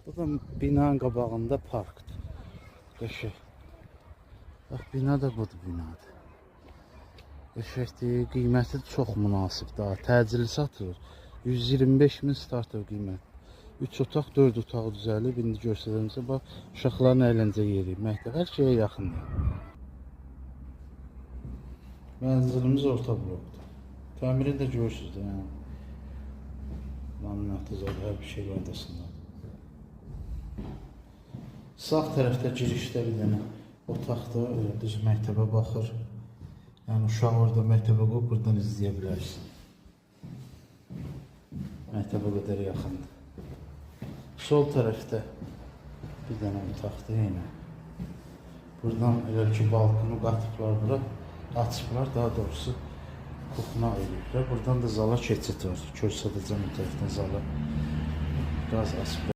Bu da binanın qabağında parkdır. Qəşəng. Bax, bina da budur binadır. Qəşəngdir, qiyməti çox münasib daha. Təcili satılır. 125 min startır qiymət. 3 otaq, 4 otaq düzəlib. İndi göstərimizə bax, uşaqların əyləncə yeri, məktəb, hər şeyə yaxındır. Mənzilimiz orta blokdur. Təmirini də görürsünüz də, yəni. Laminatı zaten hər bir şey qaydasındadır. Sağ tərəfdə girişdə bir dənə otaqda düz məktəbə baxır. Yəni uşaq orada məktəbə qoyub buradan izləyə bilərsin. Məktəbə qədər yaxındır. Sol tərəfdə bir dənə otaqdır yenə. Buradan elə ki balkonu qatıblar bura, açıblar, daha doğrusu kuxuna eləyiblər. Buradan da zala keçid var. Kör sadəcəm o tərəfdən zala qaz açıblar.